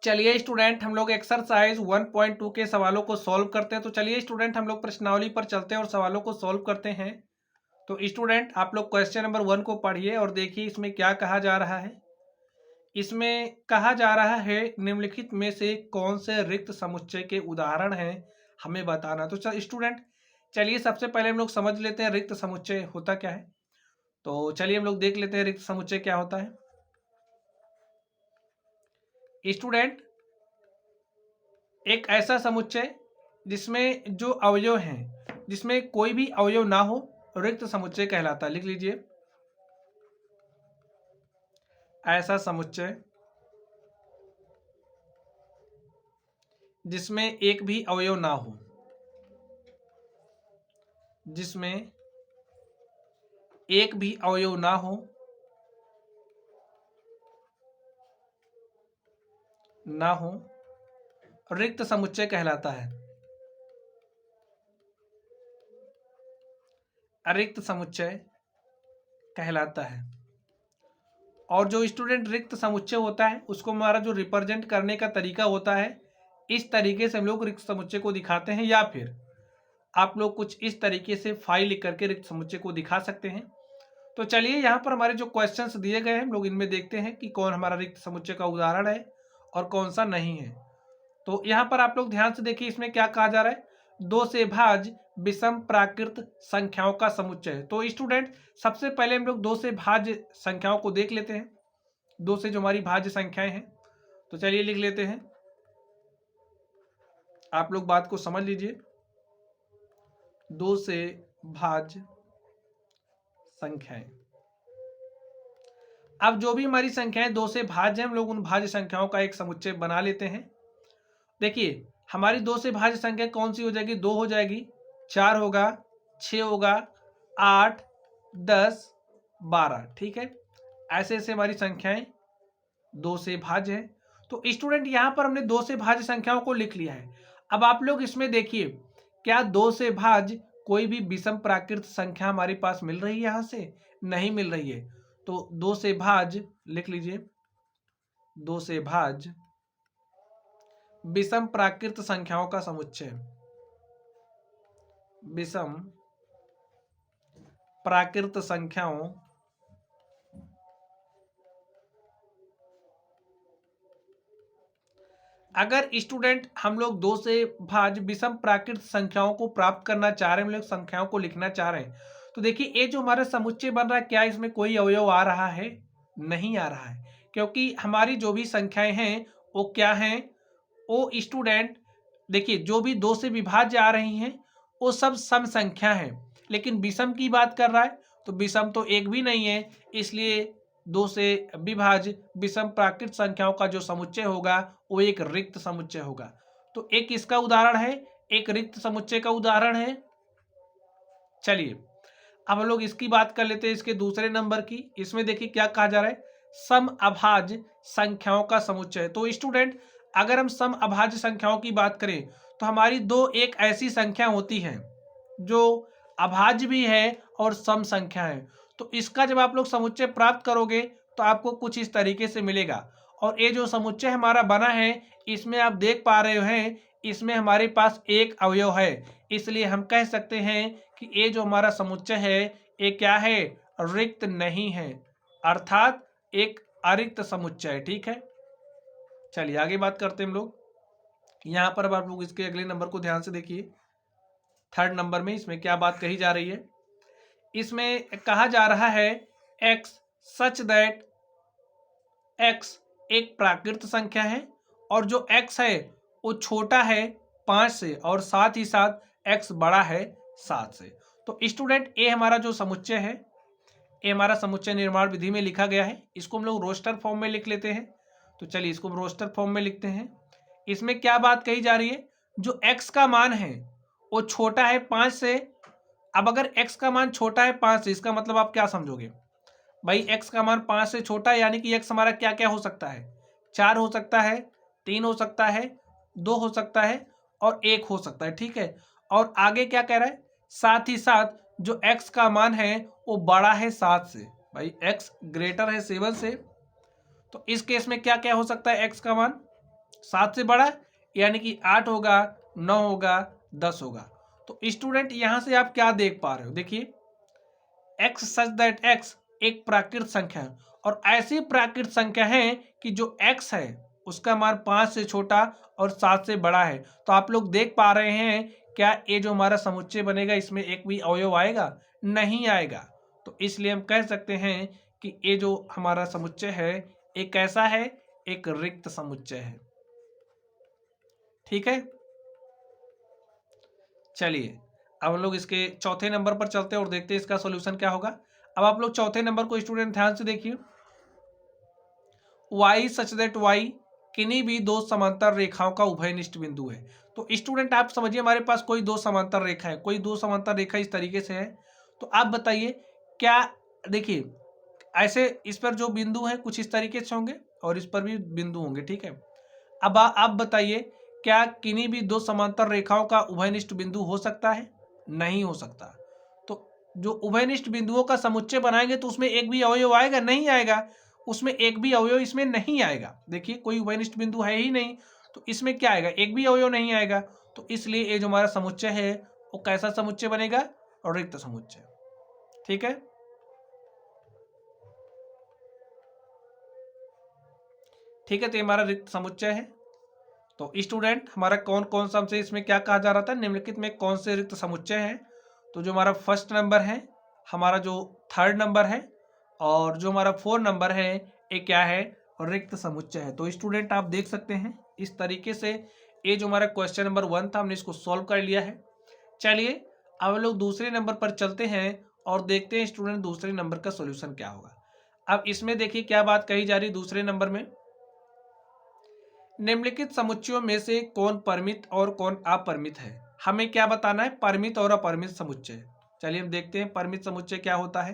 चलिए स्टूडेंट हम लोग एक्सरसाइज 1.2 के सवालों को सॉल्व करते हैं। तो चलिए स्टूडेंट हम लोग प्रश्नावली पर चलते हैं और सवालों को सॉल्व करते हैं। तो स्टूडेंट आप लोग क्वेश्चन नंबर 1 को पढ़िए और देखिए इसमें क्या कहा जा रहा है। इसमें कहा जा रहा है निम्नलिखित में से कौन से रिक्त समुच्चय के उदाहरण हैं हमें बताना। तो स्टूडेंट चलिए सबसे पहले हम लोग समझ लेते हैं रिक्त समुच्चय होता क्या है। तो चलिए हम लोग देख लेते हैं रिक्त समुच्चय क्या होता है। स्टूडेंट एक ऐसा समुच्चय जिसमें जो अवयव हैं जिसमें कोई भी अवयव ना हो रिक्त समुच्चय कहलाता है। लिख लीजिए, ऐसा समुच्चय जिसमें एक भी अवयव ना हो, जिसमें एक भी अवयव ना हो, रिक्त समुच्चय कहलाता है। रिक्त समुच्चय कहलाता है। और जो स्टूडेंट रिक्त समुच्चय होता है उसको हमारा जो रिप्रेजेंट करने का तरीका होता है, इस तरीके से हम लोग रिक्त समुच्चय को दिखाते हैं, या फिर आप लोग कुछ इस तरीके से फाइल लिख करके रिक्त समुच्चय को दिखा सकते हैं। तो चलिए यहाँ पर हमारे जो क्वेश्चंस दिए गए हैं हम लोग इनमें देखते हैं कि कौन हमारा रिक्त समुच्चय का उदाहरण है और कौन सा नहीं है। तो यहाँ पर आप लोग ध्यान से देखिए इसमें क्या कहा जा रहा है, दो से भाज्य विषम प्राकृत संख्याओं का समुच्चय। तो स्टूडेंट सबसे पहले हम लोग दो से भाज्य संख्याओं को देख लेते हैं। दो से जो हमारी भाज्य संख्याएं हैं, तो चलिए लिख लेते हैं, आप लोग बात को समझ लीजिए। दो से भाज्य संख्याएं, अब जो भी हमारी संख्याएं दो से भाज्य हैं हम लोग उन भाज्य संख्याओं का एक समुच्चय बना लेते हैं। देखिए हमारी दो से भाज्य संख्या कौन सी हो जाएगी, दो हो जाएगी, चार होगा, 6 होगा, 8, 10, 12। ठीक है, ऐसे ऐसे हमारी संख्याएं दो से भाज्य है। तो स्टूडेंट यहां पर हमने दो से भाज्य संख्याओं को लिख लिया है। अब आप लोग इसमें देखिए क्या दो से भाज्य कोई भी विषम प्राकृत संख्या हमारे पास मिल रही है, यहां से नहीं मिल रही है। तो दो से भाज्य लिख लीजिए, दो से भाज्य विषम प्राकृत संख्याओं का समुच्चय, विषम प्राकृत संख्याओं अगर स्टूडेंट हम लोग दो से भाज्य विषम प्राकृत संख्याओं को प्राप्त करना चाह रहे हैं, हम लोग संख्याओं को लिखना चाह रहे हैं, तो देखिए ये जो हमारा समुच्चय बन रहा है क्या इसमें कोई अवयव आ रहा है, नहीं आ रहा है, क्योंकि हमारी जो भी संख्याएं हैं वो क्या हैं, वो स्टूडेंट देखिए जो भी दो से विभाज्य आ रही हैं वो सब सम संख्या है, लेकिन विषम की बात कर रहा है तो विषम तो एक भी नहीं है, इसलिए दो से विभाज्य विषम प्राकृत संख्याओं का जो समुच्चय होगा वो एक रिक्त समुच्चय होगा। तो एक इसका उदाहरण है, एक रिक्त समुच्चय का उदाहरण है। चलिए अब हम लोग इसकी बात कर लेते हैं, इसके दूसरे नंबर की। इसमें देखिए क्या कहा जा रहा है, सम अभाज्य संख्याओं का समुच्चय। तो स्टूडेंट अगर हम सम अभाज्य संख्याओं की बात करें तो हमारी दो एक ऐसी संख्या होती है जो अभाज्य भी है और सम संख्या है। तो इसका जब आप लोग समुच्चय प्राप्त करोगे तो आपको कुछ इस तरीके से मिलेगा। और ये जो समुच्चय हमारा बना है इसमें आप देख पा रहे हैं इसमें हमारे पास एक अवयव है, इसलिए हम कह सकते हैं कि ये जो हमारा समुच्चय है ये क्या है, रिक्त नहीं है, अर्थात एक अरिक्त समुच्चय। ठीक है, चलिए आगे बात करते हैं हम लोग। यहाँ पर अब आप लोग इसके अगले नंबर को ध्यान से देखिए, थर्ड नंबर में इसमें क्या बात कही जा रही है। इसमें कहा जा रहा है x सच दैट x एक प्राकृत संख्या है और जो x है वो छोटा है 5 से और साथ ही साथ x बड़ा है 7 से। तो स्टूडेंट ये हमारा जो समुच्चय है ये हमारा समुच्चय निर्माण विधि में लिखा गया है, इसको हम लोग रोस्टर फॉर्म में लिख लेते हैं। तो चलिए इसको रोस्टर फॉर्म में लिखते हैं। इसमें क्या बात कही जा रही है, जो x का मान है वो छोटा है 5 से। अब अगर x का मान छोटा है 5 से, इसका मतलब आप क्या समझोगे भाई, x का मान 5 से छोटा है यानी कि x हमारा क्या क्या हो सकता है, 4 हो सकता है, 3 हो सकता है, 2 हो सकता है और 1 हो सकता है। ठीक है, और आगे क्या कह रहा है, साथ ही साथ जो x का मान है वो बड़ा है 7 से, भाई x ग्रेटर है 7 से। तो इस केस में क्या क्या हो सकता है x का मान, 7 से बड़ा यानी कि 8 होगा, 9 होगा, 10 होगा। तो स्टूडेंट यहां से आप क्या देख पा रहे हो, देखिए x सच दैट x एक प्राकृत संख्या है और ऐसी प्राकृत संख्या है कि जो x है उसका मान 5 से छोटा और 7 से बड़ा है। तो आप लोग देख पा रहे हैं क्या ये जो हमारा समुच्चय बनेगा इसमें एक भी अवयव आएगा? नहीं आएगा। तो इसलिए हम कह सकते हैं कि ये जो हमारा समुच्चय है एक कैसा है? एक रिक्त समुच्चय है। ठीक है, चलिए अब हम लोग इसके चौथे नंबर पर चलते हैं और देखते हैं इसका सॉल्यूशन क्या होगा। अब आप लोग चौथे नंबर को स्टूडेंट ध्यान से देखिए। y सच दैट y किन्हीं भी दो समांतर रेखाओं का उभयनिष्ठ बिंदु है। तो स्टूडेंट आप समझिए हमारे पास कोई दो समांतर रेखा है, कोई दो समांतर रेखा इस तरीके से है। तो आप बताइए क्या, देखिए ऐसे इस पर जो बिंदु है कुछ इस तरीके से होंगे और इस पर भी बिंदु होंगे। ठीक है, अब आप बताइए क्या किन्हीं भी दो समांतर रेखाओं का उभयनिष्ठ बिंदु हो सकता है? नहीं हो सकता। तो जो उभयनिष्ठ बिंदुओं का समुच्चय बनाएंगे तो उसमें एक भी अवयव आएगा? नहीं आएगा। उसमें एक भी अवयव इसमें नहीं आएगा। देखिए कोई उभयनिष्ठ बिंदु है ही नहीं, तो इसमें क्या आएगा? एक भी अवयव नहीं आएगा। तो इसलिए ये जो हमारा समुच्चय है वो कैसा समुच्चय बनेगा? रिक्त समुच्चय। ठीक है, ठीक है, तो ये हमारा रिक्त समुच्चय है। तो स्टूडेंट हमारा कौन कौन सा हमसे इसमें क्या कहा जा रहा था, निम्नलिखित में कौन से रिक्त समुच्चय है? तो जो हमारा फर्स्ट नंबर है, हमारा जो थर्ड नंबर है और जो हमारा 4 नंबर है ये क्या है? रिक्त समुच्चय है। तो स्टूडेंट आप देख सकते हैं इस तरीके से ये जो हमारा क्वेश्चन नंबर 1 था हमने इसको सॉल्व कर लिया है। चलिए अब लोग दूसरे नंबर पर चलते हैं और देखते हैं स्टूडेंट दूसरे नंबर का सोल्यूशन क्या होगा। अब इसमें देखिए क्या बात कही जा रही दूसरे नंबर में, निम्नलिखित समुच्चयों में से कौन परिमित और कौन अपरिमित है? हमें क्या बताना है? परिमित और अपरिमित समुच्चय। चलिए हम देखते हैं परिमित समुच्चय क्या होता है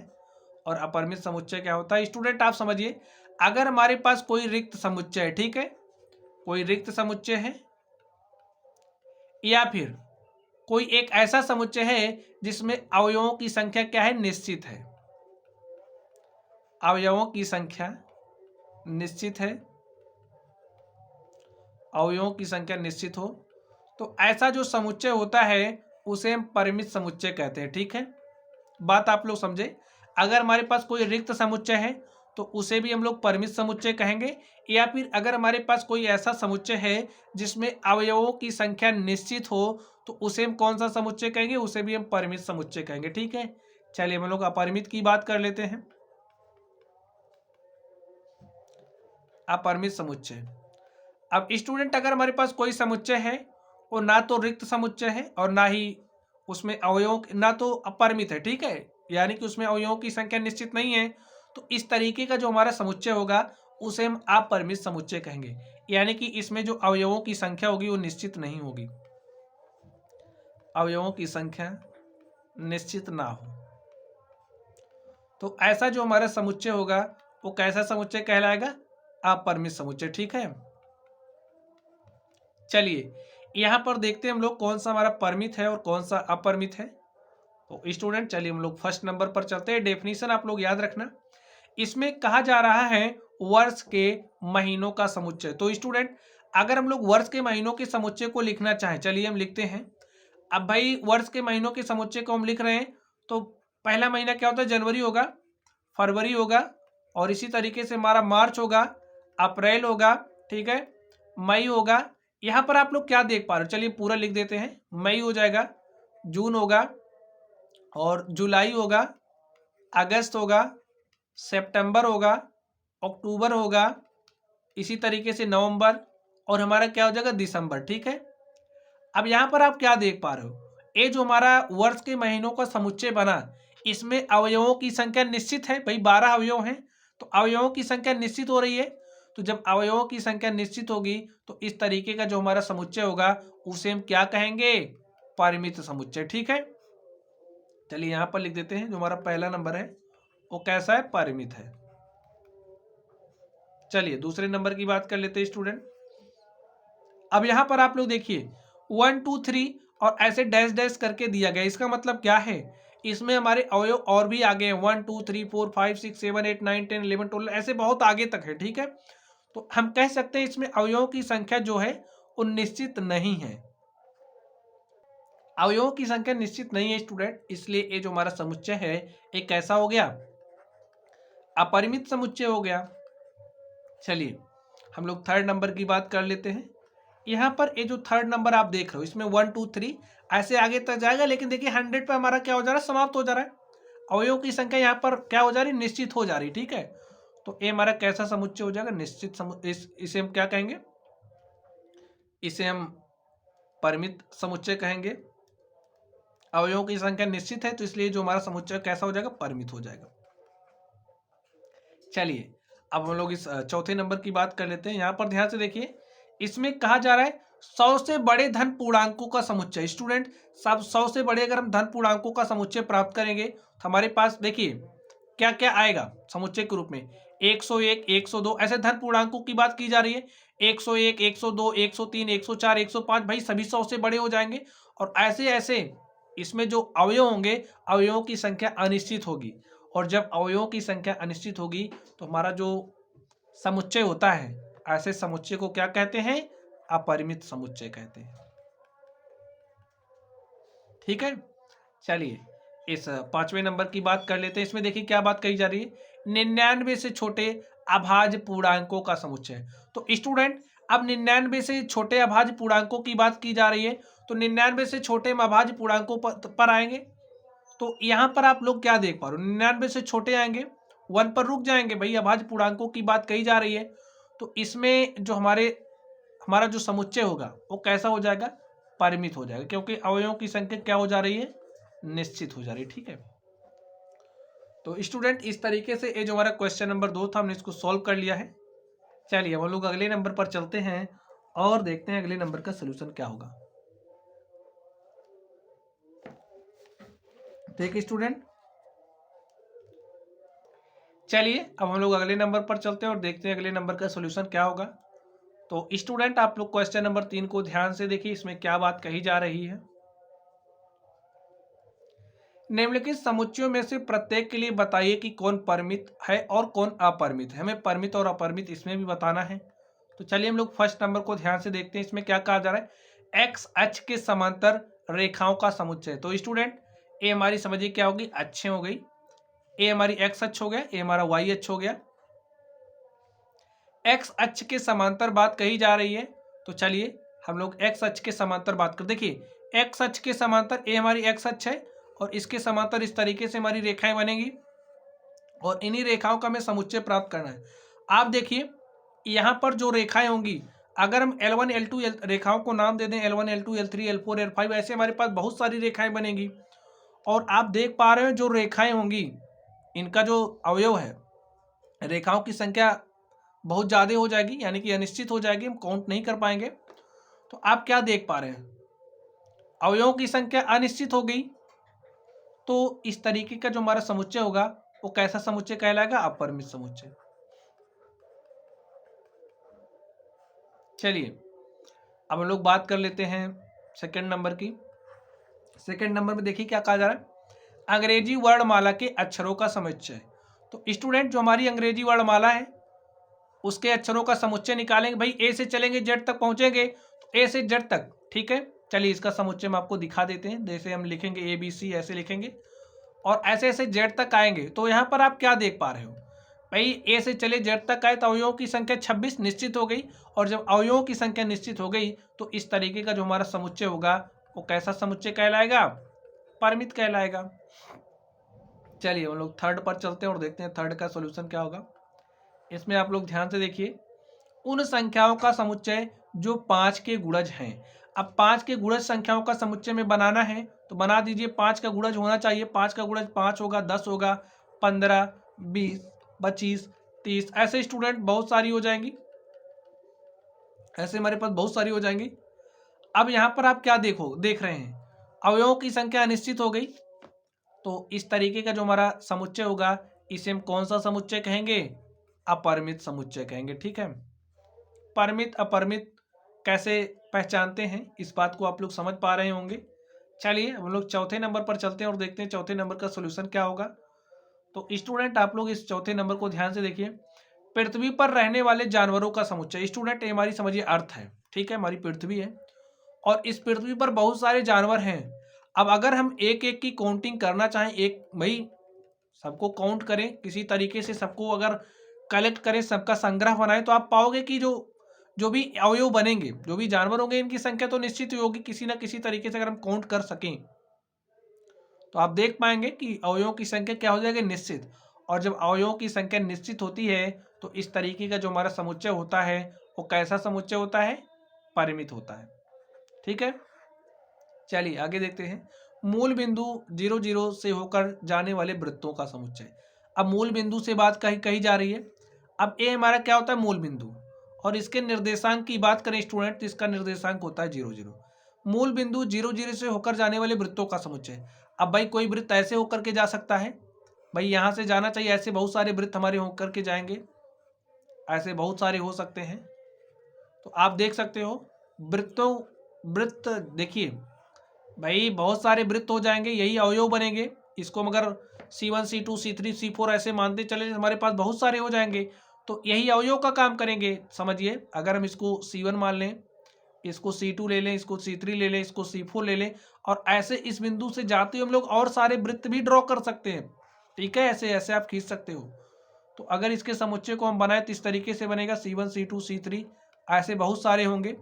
और अपरिमित समुच्चय क्या होता है। स्टूडेंट आप समझिए अगर हमारे पास कोई रिक्त समुच्चय है, ठीक है, कोई रिक्त समुच्चय है या फिर कोई एक ऐसा समुच्चय है जिसमें अवयवों की संख्या क्या है? निश्चित है। अवयवों की संख्या निश्चित है, अवयवों की संख्या निश्चित हो तो ऐसा जो समुच्चय होता है उसे हम परिमित समुच्चय कहते हैं। ठीक है, बात आप लोग समझे। अगर हमारे पास कोई रिक्त समुच्चय है तो उसे भी हम लोग परिमित समुच्चय कहेंगे, या फिर अगर हमारे पास कोई ऐसा समुच्चय है जिसमें अवयवों की संख्या निश्चित हो तो उसे हम कौन सा समुच्चय कहेंगे? उसे भी हम परिमित समुच्चय कहेंगे। ठीक है, चलिए हम लोग अपरिमित की बात कर लेते हैं। अपरिमित समुच्चय, अब स्टूडेंट अगर हमारे पास कोई समुच्चय है वो ना तो रिक्त समुच्चय है और ना ही उसमें अवयवों ना तो अपरिमित है, ठीक है, यानी कि उसमें अवयवों की संख्या निश्चित नहीं है, तो इस तरीके का जो हमारा समुच्चय होगा उसे हम अपरिमित समुच्चय कहेंगे। यानी कि इसमें जो अवयवों की संख्या होगी वो निश्चित नहीं होगी, अवयवों की संख्या निश्चित ना हो तो ऐसा जो हमारा समुच्चय होगा वो कैसा समुच्चय कहलाएगा? अपरिमित समुच्चय। ठीक है, चलिए यहां पर देखते हैं हम लोग कौन सा हमारा परिमित है और कौन सा अपरिमित है। तो स्टूडेंट चलिए हम लोग फर्स्ट नंबर पर चलते हैं। डेफिनेशन आप लोग याद रखना, इसमें कहा जा रहा है वर्ष के महीनों का समुच्चय। तो स्टूडेंट अगर हम लोग वर्ष के महीनों के समुच्चय को लिखना चाहें, चलिए हम लिखते हैं। अब भाई वर्ष के महीनों के समुच्चय को हम लिख रहे हैं तो पहला महीना क्या होता है? जनवरी होगा, फरवरी होगा और इसी तरीके से हमारा मार्च होगा, अप्रैल होगा, ठीक है, मई होगा। यहां पर आप लोग क्या देख पा रहे हो? चलिए पूरा लिख देते हैं। मई हो जाएगा, जून होगा और जुलाई होगा, अगस्त होगा, सितंबर होगा, अक्टूबर होगा, इसी तरीके से नवंबर और हमारा क्या हो जाएगा? दिसंबर। ठीक है, अब यहां पर आप क्या देख पा रहे हो? ये जो हमारा वर्ष के महीनों का समुच्चय बना इसमें अवयवों की संख्या निश्चित है, भाई 12 अवयव हैं तो अवयवों की संख्या निश्चित हो रही है। तो जब अवयवों की संख्या निश्चित होगी तो इस तरीके का जो हमारा समुच्चय होगा उसे हम क्या कहेंगे? परिमित समुच्चय। ठीक है, चलिए यहां पर लिख देते हैं जो हमारा पहला नंबर है वो कैसा है? परिमित है। चलिए दूसरे नंबर की बात कर लेते हैं स्टूडेंट। अब यहां पर आप लोग देखिए 1 2 3 और ऐसे डैश डैश करके दिया गया, इसका मतलब क्या है? इसमें हमारे अवयव और भी आगे हैं, 1 2 3 4 5 6 7 8 9 10 11 12 ऐसे बहुत आगे तक है। ठीक है, तो हम कह सकते हैं इसमें अवयवों की संख्या जो है वो निश्चित नहीं है। अवयवों की संख्या निश्चित नहीं है स्टूडेंट, इसलिए ये जो हमारा समुच्चय है एक कैसा हो गया, अपरिमित समुच्चय हो गया। चलिए हम लोग थर्ड नंबर की बात कर लेते हैं। यहाँ पर ये जो थर्ड नंबर आप देख रहे हो इसमें 1 2 3 ऐसे आगे तक जाएगा, लेकिन देखिए 100 पे हमारा क्या हो जा रहा है, समाप्त हो जा रहा है। अवयवों की संख्या यहाँ पर क्या हो जा रही है, निश्चित हो जा रही है। ठीक है, तो ये हमारा कैसा समुच्चय हो जाएगा, निश्चित इसे हम क्या कहेंगे, इसे हम परिमित समुच्चय कहेंगे। अवयवों की संख्या निश्चित है तो इसलिए जो हमारा समुच्चय कैसा हो जाएगा, परिमित हो जाएगा। चलिए अब हम लोग इस चौथे नंबर की बात कर लेते हैं। यहाँ पर ध्यान से देखिए, इसमें कहा जा रहा है 100 से बड़े धन पूर्णांकों का समुच्चय। स्टूडेंट सब 100 से बड़े अगर हम धन पूर्णांकों का समुच्चय प्राप्त करेंगे तो हमारे पास देखिए क्या क्या आएगा समुच्चय के रूप में, 101 102 ऐसे धन पूर्णांकों की बात की जा रही है। 101 102 103 104 105 भाई सभी 100 से बड़े हो जाएंगे। और ऐसे ऐसे इसमें जो अवयव होंगे, अवयवों की संख्या अनिश्चित होगी। और जब अवयवों की संख्या अनिश्चित होगी तो हमारा जो समुच्चय होता है, ऐसे समुच्चय को क्या कहते हैं, अपरिमित समुच्चय कहते हैं। ठीक है, चलिए इस पांचवें नंबर की बात कर लेते हैं। इसमें देखिए क्या बात कही जा रही है, 99 से छोटे अभाज्य पूर्णांकों का समुच्चय। तो स्टूडेंट अब 99 से छोटे अभाज्य पूर्णांकों की बात की जा रही है, तो 99 से छोटे हम अभाज्य पूर्णांकों पर आएंगे। तो यहाँ पर आप लोग क्या देख पा रहे हो, 99 से छोटे आएंगे, 1 पर रुक जाएंगे भाई, अभाज्य पूर्णांकों की बात कही जा रही है। तो इसमें जो हमारा जो समुच्चय होगा वो कैसा हो जाएगा, परिमित हो जाएगा, क्योंकि अवयवों की संख्या क्या हो जा रही है, निश्चित हो जा रही है। ठीक है, तो स्टूडेंट इस तरीके से ये जो हमारा क्वेश्चन नंबर 2 था हमने इसको सॉल्व कर लिया है। चलिए अब हम लोग अगले नंबर पर चलते हैं और देखते हैं अगले नंबर का सोल्यूशन क्या होगा। ठीक है स्टूडेंट, चलिए अब हम लोग अगले नंबर पर चलते हैं और देखते हैं अगले नंबर का सोल्यूशन क्या होगा। तो स्टूडेंट आप लोग क्वेश्चन नंबर 3 को ध्यान से देखिए, इसमें क्या बात कही जा रही है। निम्नलिखित समुच्चयों में से प्रत्येक के लिए बताइए कि कौन परिमित है और कौन अपरिमित है। हमें परिमित और अपरिमित इसमें भी बताना है। तो चलिए हम लोग फर्स्ट नंबर को ध्यान से देखते हैं। इसमें क्या कहा जा रहा है, एक्स अक्ष के समांतर रेखाओं का समुच्चय। तो स्टूडेंट ए हमारी समझिए क्या होगी, अक्षें हो गई। ए हमारी एक्स अक्ष हो गया, ए हमारा वाई अक्ष हो गया। एक्स अक्ष के समांतर बात कही जा रही है, तो चलिए हम लोग एक्स अक्ष के समांतर बात कर। देखिए एक्स अक्ष के समांतर ए हमारी एक्स अक्ष है और इसके समांतर इस तरीके से हमारी रेखाएं बनेगी और इन्हीं रेखाओं का हमें समुच्चय प्राप्त करना है। आप देखिए यहाँ पर जो रेखाएं होंगी, अगर हम L1 L2 रेखाओं को नाम दे दें, L1 L2 L3 L4 L5, ऐसे हमारे पास बहुत सारी रेखाएं बनेगी। और आप देख पा रहे हो जो रेखाएं होंगी इनका जो अवयव है, रेखाओं की संख्या बहुत ज़्यादा हो जाएगी, यानी कि अनिश्चित हो जाएगी, हम काउंट नहीं कर पाएंगे। तो आप क्या देख पा रहे हैं, अवयवों की संख्या अनिश्चित हो गई। तो इस तरीके का जो हमारा समुच्चय होगा वो कैसा समुच्चय कहलाएगा, अपरिमित समुच्चय। चलिए अब हम लोग बात कर लेते हैं सेकंड नंबर की। सेकंड नंबर में देखिए क्या कहा जा रहा है, अंग्रेजी वर्णमाला के अक्षरों का समुच्चय। तो स्टूडेंट जो हमारी अंग्रेजी वर्णमाला है उसके अक्षरों का समुच्चय निकालेंगे। भाई ए से चलेंगे जेड तक पहुंचेंगे, तो ए से जेड तक। ठीक है, चलिए इसका समुच्चय हम आपको दिखा देते हैं। जैसे हम लिखेंगे ए बी सी ऐसे लिखेंगे और ऐसे ऐसे जेड तक आएंगे। तो यहाँ पर आप क्या देख पा रहे हो, भाई ए से चले जेड तक आए तो अवयवों की संख्या 26 निश्चित हो गई। और जब अवयवों की संख्या निश्चित हो गई तो इस तरीके का जो हमारा समुच्चय होगा वो कैसा समुच्चय कहलाएगा, परिमित कहलाएगा। चलिए हम लोग थर्ड पर चलते हैं और देखते हैं थर्ड का सोल्यूशन क्या होगा। इसमें आप लोग ध्यान से देखिए, उन संख्याओं का समुच्चय जो 5 के गुणज हैं। अब 5 के गुणज संख्याओं का समुच्चय में बनाना है तो बना दीजिए। 5 का गुणज होना चाहिए, 5 का गुणज 5 होगा, 10 होगा, 15 20 25 30 ऐसे स्टूडेंट बहुत सारी हो जाएंगी, ऐसे हमारे पास बहुत सारी हो जाएंगी। अब यहाँ पर आप क्या देख रहे हैं, अवयवों की संख्या अनिश्चित हो गई। तो इस तरीके का जो हमारा समुच्चय होगा इसे हम कौन सा समुच्चय कहेंगे, अपरिमित समुच्चय कहेंगे। ठीक है, परिमित अपरिमित कैसे पहचानते हैं इस बात को आप लोग समझ पा रहे होंगे। चलिए हम लोग चौथे नंबर पर चलते हैं और देखते हैं चौथे नंबर का सोल्यूशन क्या होगा। तो स्टूडेंट आप लोग इस चौथे नंबर को ध्यान से देखिए, पृथ्वी पर रहने वाले जानवरों का समुच्चय। स्टूडेंट ये हमारी समझिए अर्थ है, ठीक है, हमारी पृथ्वी है और इस पृथ्वी पर बहुत सारे जानवर हैं। अब अगर हम एक एक की काउंटिंग करना चाहें, एक भाई सबको काउंट करें किसी तरीके से, सबको अगर कलेक्ट करें, सबका संग्रह बनाएं, तो आप पाओगे कि जो जो भी अवयव बनेंगे, जो भी जानवर होंगे, इनकी संख्या तो निश्चित ही होगी किसी ना किसी तरीके से। अगर हम काउंट कर सकें तो आप देख पाएंगे कि अवयवों की संख्या क्या हो जाएगी, निश्चित। और जब अवयवों की संख्या निश्चित होती है तो इस तरीके का जो हमारा समुच्चय होता है वो कैसा समुच्चय होता है, परिमित होता है, ठीक है। चलिए आगे देखते हैं। मूल बिंदु 0 0 से होकर जाने वाले वृत्तों का समुच्चय। अब मूल बिंदु से बात कही जा रही है। अब ए हमारा क्या होता है, मूल बिंदु, और इसके निर्देशांक की बात करें स्टूडेंट तो इसका निर्देशांक होता है 0 0। मूल बिंदु 0 0 से होकर जाने वाले वृत्तों का समुच्चय। अब भाई कोई वृत्त ऐसे होकर के जा सकता है, भाई यहाँ से जाना चाहिए, ऐसे बहुत सारे वृत्त हमारे होकर के जाएंगे, ऐसे बहुत सारे हो सकते हैं। तो आप देख सकते हो वृत्त देखिए भाई बहुत सारे वृत्त हो जाएंगे, यही अवयव बनेंगे। इसको मगर C1 C2 C3 C4 ऐसे मानते चले, हमारे पास बहुत सारे हो जाएंगे, तो यही अवयव का काम करेंगे। समझिए अगर हम इसको C1 मान लें, इसको C2 ले लें, इसको C3 ले लें, इसको C4 ले लें, और ऐसे इस बिंदु से जाते हुए हम लोग और सारे वृत्त भी ड्रॉ कर सकते हैं, ठीक है, ऐसे ऐसे आप खींच सकते हो। तो अगर इसके समुच्चय को हम बनाए तो इस तरीके से बनेगा C1 C2 C3, ऐसे बहुत सारे होंगे।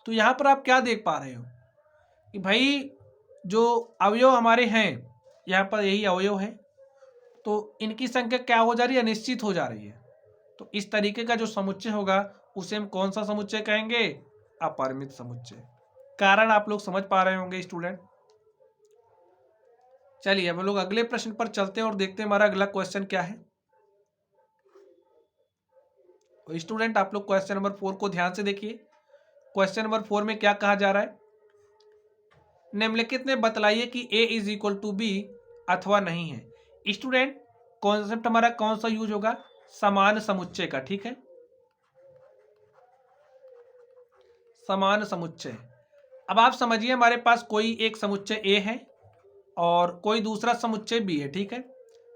तो यहाँ पर आप क्या देख पा रहे हो कि भाई जो अवयव हमारे हैं, यहाँ पर यही अवयव है, तो इनकी संख्या क्या हो जा रही है, निश्चित हो जा रही है। तो इस तरीके का जो समुच्चय होगा उसे हम कौन सा समुच्चय कहेंगे, अपरिमित समुच्चय। कारण आप लोग समझ पा रहे होंगे स्टूडेंट। चलिए अब लोग अगले प्रश्न पर चलते हैं और देखते हैं हमारा अगला क्वेश्चन क्या है। तो स्टूडेंट आप लोग क्वेश्चन नंबर 4 को ध्यान से देखिए। क्वेश्चन नंबर 4 में क्या कहा जा रहा है, निम्नलिखित में बतलाइए कि A is equal to B अथवा नहीं है। स्टूडेंट कॉन्सेप्ट हमारा कौन सा यूज होगा, समान समुच्चय का, ठीक है, समान समुच्चय। अब आप समझिए हमारे पास कोई एक समुच्चय A है और कोई दूसरा समुच्चय B है, ठीक है।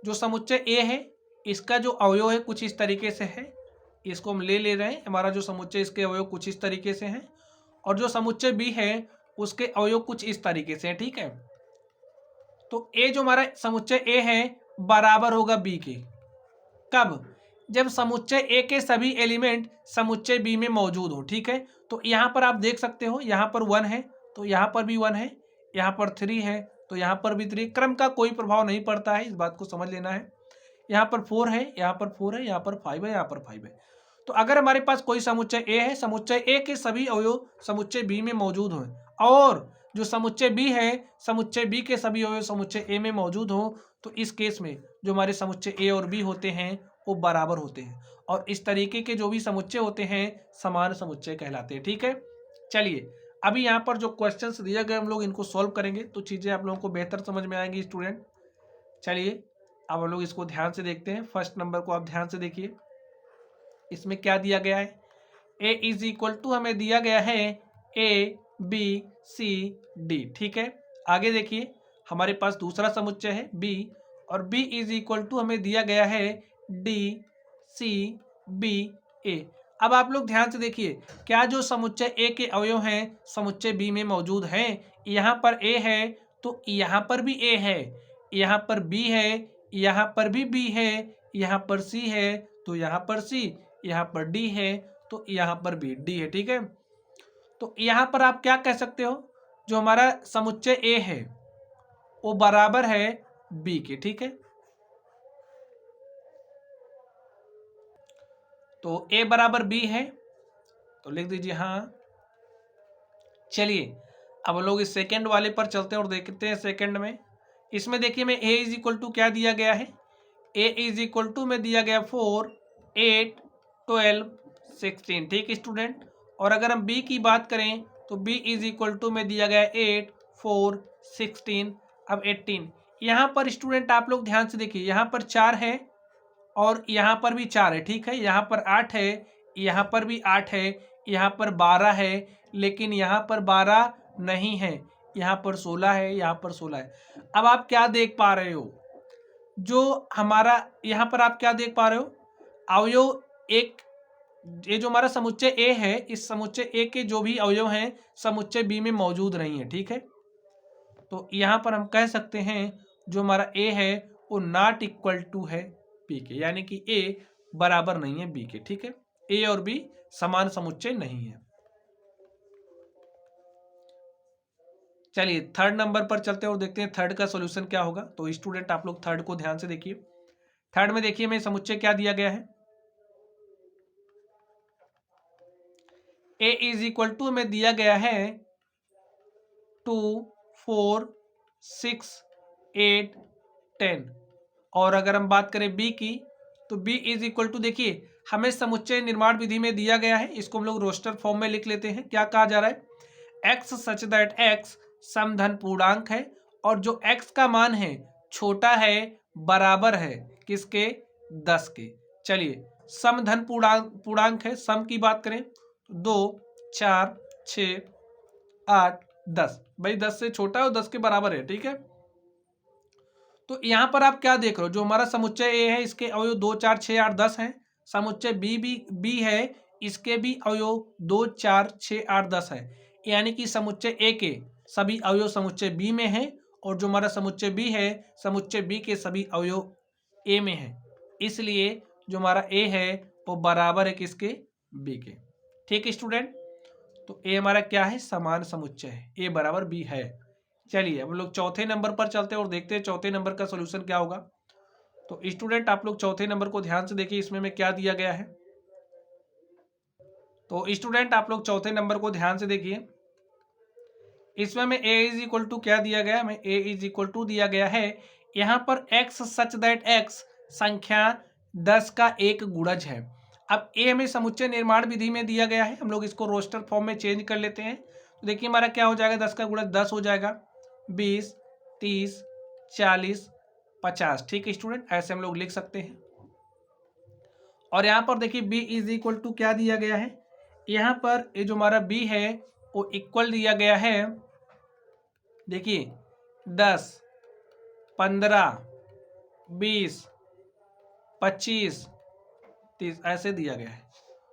जो समुच्चय A है इसका जो अवयव है कुछ इस तरीके से है, इसको हम ले रहे हैं, हमारा जो समुच्चय इसके अवयव कुछ इस तरीके से हैं, और जो समुच्चय B है उसके अवयव कुछ इस तरीके से हैं, ठीक है। तो A जो हमारा समुच्चय A है बराबर होगा B के, कब, जब समुच्चय A के सभी एलिमेंट समुच्चय B में मौजूद हो, ठीक है। तो यहाँ पर आप देख सकते हो, यहाँ पर 1 है तो यहाँ पर भी 1 है, यहाँ पर 3 है तो यहाँ पर भी 3, क्रम का कोई प्रभाव नहीं पड़ता है, इस बात को समझ लेना है। यहाँ पर 4 है, यहाँ पर 4 है, यहाँ पर 5 है, यहाँ पर 5 है। तो अगर हमारे पास कोई समुच्चय A है, समुच्चय A के सभी अवयव समुच्चय B में मौजूद हो, और जो समुच्चय B है समुच्चय B के सभी अवयव समुच्चय A में मौजूद हो, तो इस केस में जो हमारे समुच्चय A और B होते हैं वो बराबर होते हैं, और इस तरीके के जो भी समुच्चय होते हैं समान समुच्चय कहलाते हैं, ठीक है। चलिए अभी यहाँ पर जो क्वेश्चंस दिए गए हम लोग इनको सॉल्व करेंगे तो चीज़ें आप लोगों को बेहतर समझ में आएंगी स्टूडेंट। चलिए अब हम लोग इसको ध्यान से देखते हैं। फर्स्ट नंबर को आप ध्यान से देखिए, इसमें क्या दिया गया है, A इज इक्वल टू हमें दिया गया है ABCD, ठीक है। आगे देखिए हमारे पास दूसरा समुच्चय है B, और B इज इक्वल टू हमें दिया गया है DCBA। अब आप लोग ध्यान से देखिए, क्या जो समुच्चय A के अवयव हैं समुच्चय B में मौजूद हैं, यहाँ पर A है तो यहाँ पर भी A है, यहाँ पर B है, यहाँ पर भी B है, यहाँ पर C है तो यहाँ पर C, यहाँ पर D है तो यहाँ पर भी D है, ठीक है। तो यहाँ पर आप क्या कह सकते हो, जो हमारा समुच्चय A है वो बराबर है B के, ठीक है। तो A बराबर B है तो लिख दीजिए हाँ। चलिए अब लोग इस सेकंड वाले पर चलते हैं और देखते हैं सेकंड में। इसमें देखिए मैं A इज इक्वल टू क्या दिया गया है, A इज इक्वल टू में दिया गया 4 8 12 16, ठीक है स्टूडेंट। और अगर हम B की बात करें तो B इज इक्वल टू में दिया गया 8 4 16 अब 18। यहाँ पर स्टूडेंट आप लोग ध्यान से देखिए, यहाँ पर 4 है और यहाँ पर भी 4 है, ठीक है। यहाँ पर 8 है, यहाँ पर भी 8 है, यहाँ पर 12 है, लेकिन यहाँ पर 12 नहीं है, यहाँ पर 16 है, यहाँ पर 16 है। अब आप क्या देख पा रहे हो, जो हमारा यहाँ पर आप क्या देख पा रहे हो, अवयव एक, ये जो हमारा समुच्चय ए है, इस समुच्चय ए के जो भी अवयव हैं समुच्चय बी में मौजूद नहीं है। ठीक है, तो यहाँ पर हम कह सकते हैं जो हमारा ए है वो नॉट इक्वल टू है बी के, यानी कि ए बराबर नहीं है बी के। ठीक है, ए और बी समान समुच्चय नहीं है। चलिए थर्ड नंबर पर चलते हैं और देखते हैं थर्ड का सॉल्यूशन क्या होगा। तो स्टूडेंट आप लोग थर्ड को ध्यान से देखिए। थर्ड में देखिए मैं समुच्चय क्या दिया गया है, ए इज इक्वल टू में दिया गया है 2 4 6 8 10। और अगर हम बात करें बी की तो बी इज इक्वल टू, देखिए हमें समुच्चय निर्माण विधि में दिया गया है, इसको हम लोग रोस्टर फॉर्म में लिख लेते हैं। क्या कहा जा रहा है, एक्स सच दैट एक्स समधन पूर्णांक है और जो एक्स का मान है छोटा है बराबर है किसके, 10 के। चलिए समधन पूर्णांक है, सम की बात करें 2 4 6 8 10, भाई 10 से छोटा है और 10 के बराबर है। ठीक है, तो यहां पर आप क्या देख रहे हो, जो हमारा समुच्चय ए है इसके अवयव 2 4 6 8 10 हैं। समुच्चय बी है, इसके भी अवयव 2 4 6 8 10 है। यानी कि समुच्चय ए के सभी अवयव समुच्चय बी में है और जो हमारा समुच्चय बी है समुच्चय बी के सभी अवयव ए में है। इसलिए जो हमारा ए है वो बराबर है किसके, बी के। ठीक है स्टूडेंट, तो ए हमारा क्या है, समान समुच्चय है, ए बराबर बी है। चलिए हम लोग चौथे नंबर पर चलते हैं और देखते हैं चौथे नंबर का सॉल्यूशन क्या होगा। तो स्टूडेंट आप लोग चौथे नंबर को ध्यान से देखिए, इसमें में क्या दिया गया है। तो स्टूडेंट आप लोग चौथे नंबर को ध्यान से देखिए, इसमें में ए इज इक्वल टू क्या दिया गया है, में ए इज इक्वल टू दिया गया है यहाँ पर एक्स सच दैट एक्स संख्या 10 का एक गुणज है। अब ए हमें समुच्चय निर्माण विधि में दिया गया है, हम लोग इसको रोस्टर फॉर्म में चेंज कर लेते हैं। तो देखिए हमारा क्या हो जाएगा, 10 का गुणज 10 हो जाएगा, 20 30 40 50। ठीक है स्टूडेंट, ऐसे हम लोग लिख सकते हैं। और यहाँ पर देखिए b इज इक्वल टू क्या दिया गया है, यहाँ पर ये जो हमारा b है वो इक्वल दिया गया है, देखिए 10 15 20 25 30 ऐसे दिया गया है।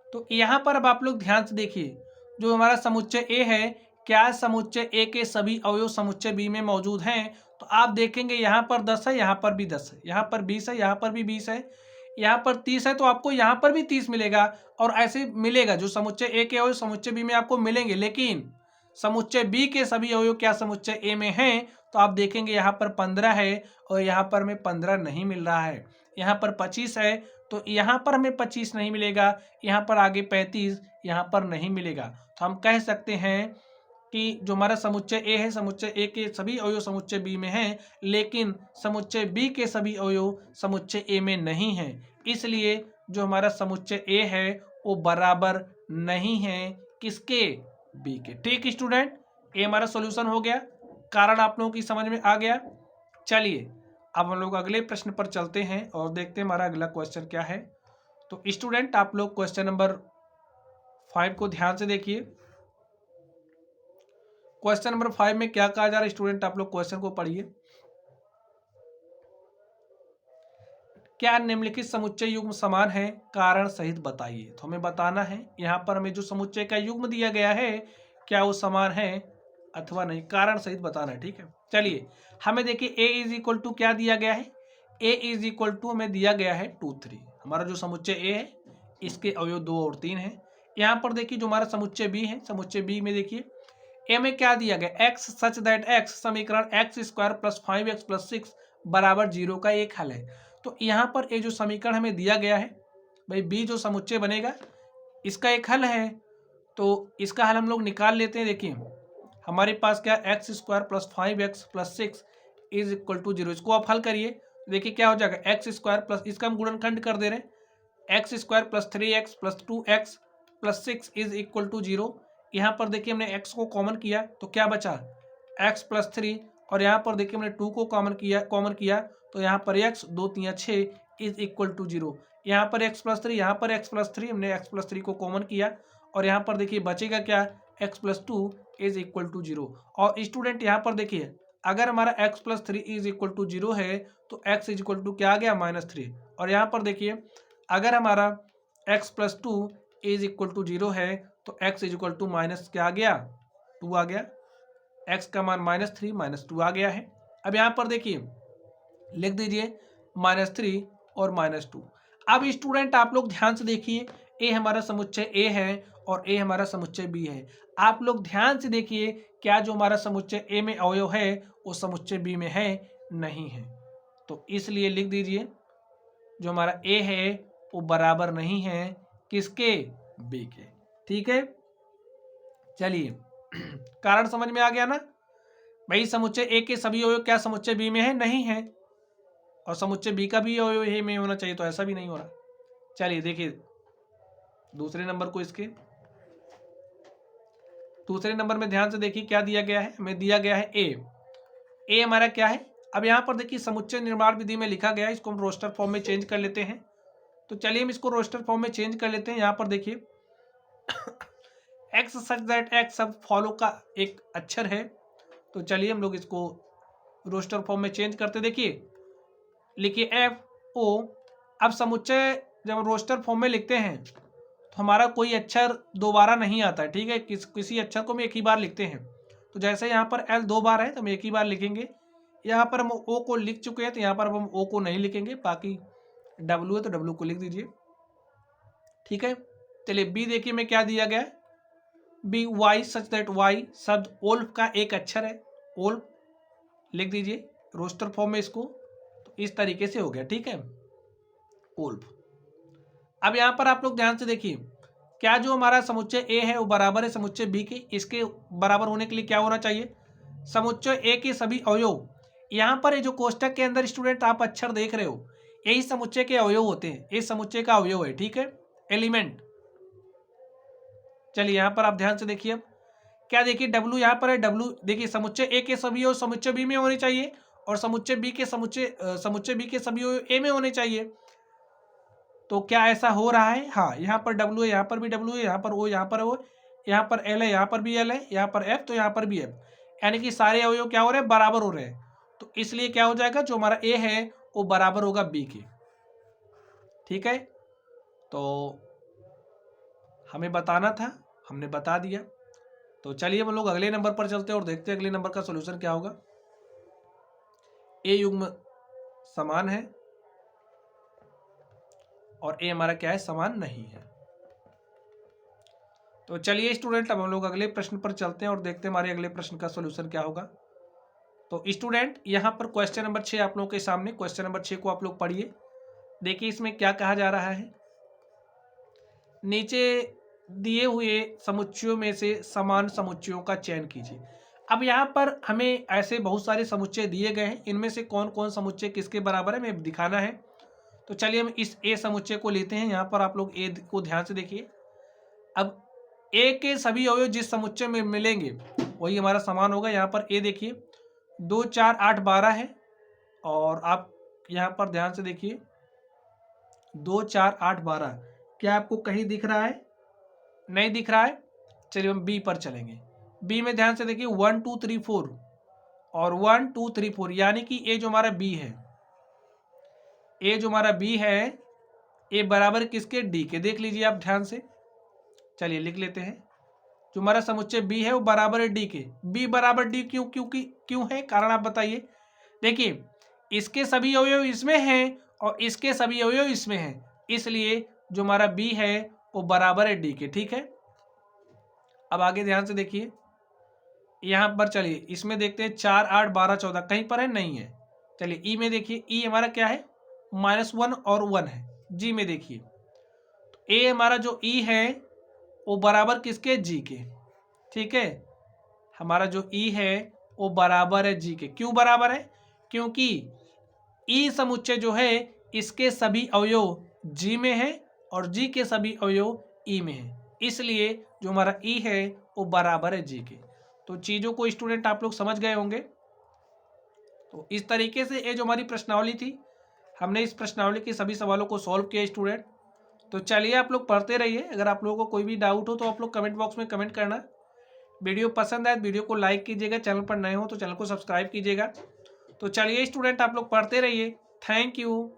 तो यहाँ पर अब आप लोग ध्यान से देखिए, जो हमारा समुच्चय ए है, क्या समुच्चय ए के सभी अवयव समुच्चय बी में मौजूद हैं। तो आप देखेंगे यहाँ पर 10 है, यहाँ पर भी 10 है, यहाँ पर 20 है, यहाँ पर भी 20 है, यहाँ पर 30 है, तो आपको यहाँ पर भी 30 मिलेगा और ऐसे मिलेगा। जो समुच्चय ए के अवयव समुच्चय बी में आपको मिलेंगे, लेकिन समुच्चय बी के सभी अवयव क्या समुच्चय ए में हैं। तो आप देखेंगे यहाँ पर 15 है और यहाँ पर हमें 15 नहीं मिल रहा है, यहाँ पर 25 है तो यहाँ पर हमें 25 नहीं मिलेगा, यहाँ पर आगे 35, यहाँ पर नहीं मिलेगा। तो हम कह सकते हैं कि जो हमारा समुच्चय ए है समुच्चय ए के सभी अवयव समुच्चय बी में हैं, लेकिन समुच्चय बी के सभी अवयव समुच्चय ए में नहीं हैं। इसलिए जो हमारा समुच्चय ए है वो बराबर नहीं है किसके, बी के। ठीक स्टूडेंट, ए हमारा सॉल्यूशन हो गया, कारण आप लोगों की समझ में आ गया। चलिए अब हम लोग अगले प्रश्न पर चलते हैं और देखते हैं हमारा अगला क्वेश्चन क्या है। तो स्टूडेंट आप लोग क्वेश्चन नंबर 5 को ध्यान से देखिए। क्वेश्चन नंबर 5 में क्या कहा जा रहा है, स्टूडेंट आप लोग क्वेश्चन को पढ़िए। क्या निम्नलिखित समुच्चय युग्म समान है, कारण सहित बताइए। तो हमें बताना है यहाँ पर हमें जो समुच्चय का युग्म दिया गया है क्या वो समान है अथवा नहीं, कारण सहित बताना है। ठीक है, चलिए हमें देखिए ए इज इक्वल टू क्या दिया गया है, ए इज इक्वल टू हमें दिया गया है 2 3। हमारा जो समुच्चय ए है इसके अवयव 2 और 3 है। यहाँ पर देखिए जो हमारा समुच्चय बी है, समुच्चय बी में देखिए ए में क्या दिया गया, एक्स सच दैट एक्स समीकरण x square plus 5x plus 6 बराबर 0 का एक हल है। तो यहाँ पर ये जो समीकरण हमें दिया गया है, भाई बी जो समुच्चय बनेगा इसका एक हल है, तो इसका हल हम लोग निकाल लेते हैं। देखिए हमारे पास क्या, x square plus 5x plus 6 is equal to 0। इसको आप हल करिए, देखिए क्या हो जाएगा, एक्स स्क्वायर प्लस इसका हम गुणनखंड कर दे रहे हैं, x square plus 3x plus 2x plus 6 is equal to 0। यहाँ पर देखिए हमने x को कॉमन किया तो क्या बचा, x प्लस 3, और यहाँ पर देखिए हमने 2 को कॉमन किया तो यहाँ पर x 2 3 6 इज इक्वल टू 0। यहाँ पर x प्लस 3, यहाँ पर x प्लस 3, हमने x प्लस 3 को कॉमन किया और यहाँ पर देखिए बचेगा क्या, x plus 2 is equal to 0। और स्टूडेंट यहाँ पर देखिए अगर हमारा x plus 3 is equal to 0 है तो x इज इक्वल टू क्या आ गया, -3। और यहाँ पर देखिए अगर हमारा x plus two is equal to 0 है, तो x is equal to minus क्या आ गया, 2 आ गया। एक्स का मान -3 -2 आ गया है। अब यहाँ पर देखिए लिख दीजिए -3 और -2। अब स्टूडेंट आप लोग ध्यान से देखिए, ए हमारा समुच्चय ए है और ए हमारा समुच्चय बी है। आप लोग ध्यान से देखिए, क्या जो हमारा समुच्चय ए में अवयव है वो समुच्चय बी में है, नहीं है। तो इसलिए लिख दीजिए जो हमारा ए है वो बराबर नहीं है किसके, बी के। ठीक है, चलिए कारण समझ में आ गया ना भाई। समुच्चय ए के सभी अवयव क्या समुच्चय बी में है, नहीं है, और समुच्चय बी का भी अवयव ए में होना चाहिए, तो ऐसा भी नहीं हो रहा। चलिए देखिए दूसरे नंबर को, इसके दूसरे नंबर में ध्यान से देखिए क्या दिया गया है, हमें दिया गया है ए हमारा क्या है। अब यहाँ पर देखिए समुच्चय निर्माण विधि में लिखा गया है, इसको हम रोस्टर फॉर्म में चेंज कर लेते हैं। तो चलिए हम इसको रोस्टर फॉर्म में चेंज कर लेते हैं। यहाँ पर देखिए एक्स सच दैट एक्स सब फॉलो का एक अक्षर है, तो चलिए हम लोग इसको रोस्टर फॉर्म में चेंज करते। देखिए लिखिए एफ ओ। अब समुच्चय जब रोस्टर फॉर्म में लिखते हैं तो हमारा कोई अक्षर दोबारा नहीं आता है, ठीक है। किसी अक्षर को हम एक ही बार लिखते हैं। तो जैसे यहाँ पर एल 2 बार है तो हम एक ही बार लिखेंगे। यहाँ पर हम ओ को लिख चुके हैं तो यहाँ पर हम ओ को नहीं लिखेंगे, बाकी डब्ल्यू है तो डब्ल्यू को लिख दीजिए। ठीक है, चलिए बी देखिए में क्या दिया गया है, B Y such that Y शब्द ओल्फ का एक अक्षर है, ओल्फ लिख दीजिए रोस्टर फॉर्म में इसको। तो इस तरीके से हो गया, ठीक है, ओल्फ। अब यहाँ पर आप लोग ध्यान से देखिए, क्या जो हमारा समुच्चय ए है वो बराबर है समुच्चय बी के। इसके बराबर होने के लिए क्या होना चाहिए, समुच्चय ए के सभी अवयव। यहाँ पर ये जो कोष्टक के अंदर स्टूडेंट आप अक्षर देख रहे हो, यही समुच्चय के अवयव होते हैं, ये समुच्चय का अवयव है, ठीक है, एलिमेंट। चलिए यहाँ पर आप ध्यान से देखिए, अब क्या देखिए डब्ल्यू यहाँ पर है, डब्ल्यू देखिए समुच्चय ए के सभी अवयव समुच्चय बी में होने चाहिए, और समुच्चय बी के समुच्चय बी के सभी अवयव ए में होने चाहिए। तो क्या ऐसा हो रहा है, हाँ, यहाँ पर डब्ल्यू है, यहाँ पर भी डब्ल्यू है, यहाँ पर ओ, यहाँ पर ओ, यहाँ पर एल है, यहाँ पर भी एल है, यहाँ पर एफ, तो यहाँ पर भी एफ, यानी कि सारे अवयव क्या हो रहे हैं, बराबर हो रहे हैं। तो इसलिए क्या हो जाएगा, जो हमारा ए है वो बराबर होगा बी के। ठीक है, तो हमें बताना था, हमने बता दिया। तो चलिए हम लोग अगले नंबर पर चलते हैं और देखते हैं अगले नंबर का सोल्यूशन क्या होगा। ए युग्म समान है और ए हमारा क्या है, समान नहीं है। तो चलिए स्टूडेंट अब हम लोग अगले प्रश्न पर चलते हैं और देखते हैं हमारे अगले प्रश्न का सोल्यूशन क्या होगा। तो स्टूडेंट यहाँ पर क्वेश्चन नंबर 6 आप लोगों के सामने, क्वेश्चन नंबर 6 को आप लोग पढ़िए। देखिए इसमें क्या कहा जा रहा है, नीचे दिए हुए समुच्चयों में से समान समुच्चयों का चयन कीजिए। अब यहाँ पर हमें ऐसे बहुत सारे समुच्चय दिए गए हैं, इनमें से कौन कौन समुच्चय किसके बराबर है हमें दिखाना है। तो चलिए हम इस ए समुच्चय को लेते हैं। यहाँ पर आप लोग ए को ध्यान से देखिए। अब ए के सभी अवयव जिस समुच्चय में मिलेंगे वही हमारा समान होगा। यहाँ पर ए देखिए 2 4 8 12 है, और आप यहाँ पर ध्यान से देखिए 2 4 8 12, क्या आपको कहीं दिख रहा है, नहीं दिख रहा है। चलिए हम बी पर चलेंगे। बी में ध्यान से देखिए 1 2 3 4 और 1 2 3 4, यानी कि ए जो हमारा बी है, ए जो हमारा बी है, ए बराबर किसके, डी के। देख लीजिए आप ध्यान से, चलिए लिख लेते हैं। जो हमारा समुच्चय बी है वो बराबर है डी के। बी बराबर डी क्यों, क्योंकि क्यों है, कारण आप बताइए। देखिए इसके सभी अवयव इसमें हैं और इसके सभी अवयव इसमें हैं, इसलिए जो हमारा बी है वो बराबर है डी के। ठीक है, अब आगे ध्यान से देखिए, यहाँ पर चलिए इसमें देखते हैं 4 8 12 14 कहीं पर है, नहीं है। चलिए ई में देखिए, ई हमारा क्या है, -1 और 1 है। जी में देखिए तो ए हमारा जो ई है वो बराबर किसके, जी के। ठीक है, हमारा जो ई है वो बराबर है जी के। क्यों बराबर है, क्योंकि ई समुच्चय जो है इसके सभी अवयव जी में है और जी के सभी अवयव ई में है, इसलिए जो हमारा ई है वो बराबर है जी के। तो चीज़ों को स्टूडेंट आप लोग समझ गए होंगे। तो इस तरीके से ये जो हमारी प्रश्नावली थी, हमने इस प्रश्नावली के सभी सवालों को सॉल्व किया स्टूडेंट। तो चलिए आप लोग पढ़ते रहिए। अगर आप लोगों को कोई भी डाउट हो तो आप लोग कमेंट बॉक्स में कमेंट करना। वीडियो पसंद आए वीडियो को लाइक कीजिएगा, चैनल पर नए हो तो चैनल को सब्सक्राइब कीजिएगा। तो चलिए स्टूडेंट आप लोग पढ़ते रहिए। Thank you.